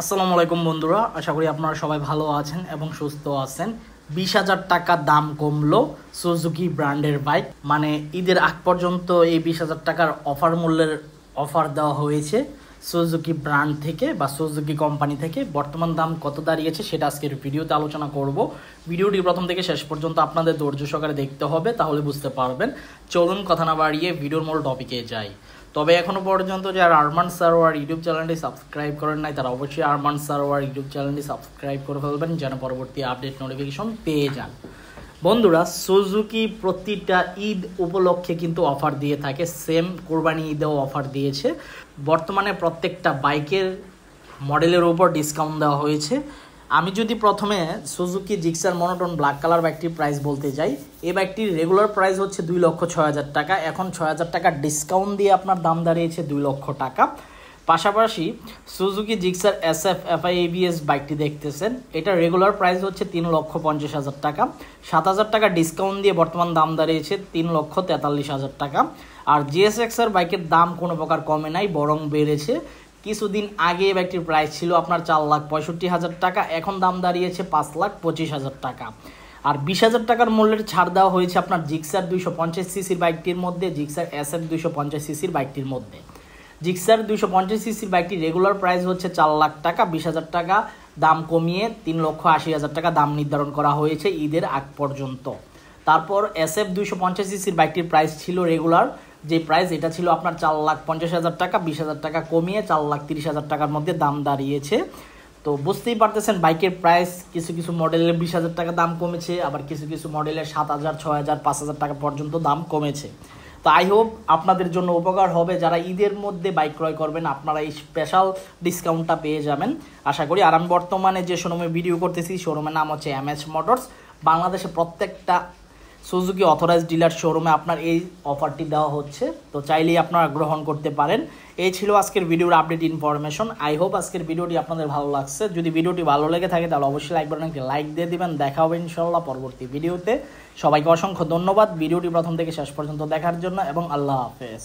আসসালামু আলাইকুম বন্ধুরা, আশা করি আপনারা সবাই ভালো আছেন এবং সুস্থ আছেন। 20,000 টাকা দাম কমলো সুজুকি ব্র্যান্ডের বাইক। মানে ঈদের আগ পর্যন্ত এই 20,000 টাকার অফার মূল্যের অফার দেওয়া হয়েছে সুজুকি ব্র্যান্ড থেকে বা সুজুকি কোম্পানি থেকে। বর্তমান দাম কত দাঁড়িয়েছে সেটা আজকের ভিডিওতে আলোচনা করব। ভিডিওটি প্রথম থেকে শেষ পর্যন্ত আপনাদের ধৈর্য সহকারে দেখতে হবে, তাহলে বুঝতে পারবেন। চলুন কথা না বাড়িয়ে ভিডিওর মূল টপিকে যাই। তবে এখনো পর্যন্ত যারা আরমান সারোয়ার ইউটিউব চ্যানেলটি সাবস্ক্রাইব করেন নাই তারা অবশ্যই আরমান সারোয়ার ইউটিউব চ্যানেলটি সাবস্ক্রাইব করে ফেলবেন, যেন পরবর্তী আপডেট নোটিফিকেশন পেয়ে যান। বন্ধুরা, সুজুকি প্রতিটা ঈদ উপলক্ষে কিন্তু অফার দিয়ে থাকে, সেম কোরবানি ঈদেও অফার দিয়েছে। বর্তমানে প্রত্যেকটা বাইকের মডেলের উপর ডিসকাউন্ট দেওয়া হয়েছে। আমি যদি প্রথমে Suzuki Gixxer monotone black colour বাইকটির প্রাইস বলতে যাই, এই বাইকটির রেগুলার প্রাইস হচ্ছে 2,06,000 টাকা। এখন 6,000 টাকা ডিসকাউন্ট দিয়ে আপনার দাম দাঁড়িয়েছে 2 লক্ষ টাকা। পাশাপাশি Suzuki Gixxer SF FI ABS বাইকটি দেখতেছেন, এটা রেগুলার প্রাইস হচ্ছে 3,50,000 টাকা। 7,000 টাকা ডিসকাউন্ট দিয়ে বর্তমান দাম দাঁড়িয়েছে 3,43,000 টাকা। আর GSX-এর বাইকের দাম কোনো প্রকার কমে নাই, বরং বেড়েছে। কিছুদিন আগে এই বাইকটির প্রাইস ছিল আপনার 4,65,000 টাকা, এখন দাম দাঁড়িয়েছে 5,25,000 টাকা। আর 20,000 টাকার মূল্যের ছাড় দেওয়া হয়েছে আপনার জিক্সার 250 সিসির বাইকটির মধ্যে, জিক্সার SF 250 সিসির বাইকটির মধ্যে। জিক্সার 250 সিসির বাইকটি রেগুলার প্রাইস হচ্ছে 4 লাখ টাকা, 20,000 টাকা দাম কমিয়ে 3,80,000 টাকা দাম নির্ধারণ করা হয়েছে ঈদের আগ পর্যন্ত। তারপর SF 250 সিসির বাইকটির প্রাইস ছিল রেগুলার যে প্রাইস, এটা ছিল আপনার 4,50,000 টাকা, 20,000 টাকা কমিয়ে 4,30,000 টাকার মধ্যে দাম দাঁড়িয়েছে। তো বুঝতেই পারতেছেন বাইকের প্রাইস কিছু কিছু মডেলের 20,000 টাকা দাম কমেছে, আবার কিছু কিছু মডেলের 7,000, 6,000, 5,000 টাকা পর্যন্ত দাম কমেছে। তো আই হোপ আপনাদের জন্য উপকার হবে, যারা ঈদের মধ্যে বাইক ক্রয় করবেন আপনারা এই স্পেশাল ডিসকাউন্টটা পেয়ে যাবেন আশা করি। আর আমি বর্তমানে যে শোরুমে ভিডিও করতেছি শোরুমের নাম হচ্ছে MH মোটরস। বাংলাদেশে প্রত্যেকটা সুজুকি অথরাইজড ডিলার শোরুমে আপনার এই অফারটি দেওয়া হচ্ছে, তো চাইলেই আপনারা গ্রহণ করতে পারেন। এই ছিল আজকের ভিডিওর আপডেট ইনফরমেশন। আই হোপ আজকের ভিডিওটি আপনাদের ভালো লাগছে। যদি ভিডিওটি ভালো লেগে থাকে তাহলে অবশ্যই লাইক বাটনে একটি লাইক দিয়ে দিবেন। দেখা হবে ইনশাআল্লাহ পরবর্তী ভিডিওতে। সবাইকে অসংখ্য ধন্যবাদ ভিডিওটি প্রথম থেকে শেষ পর্যন্ত দেখার জন্য এবং আল্লাহ হাফেজ।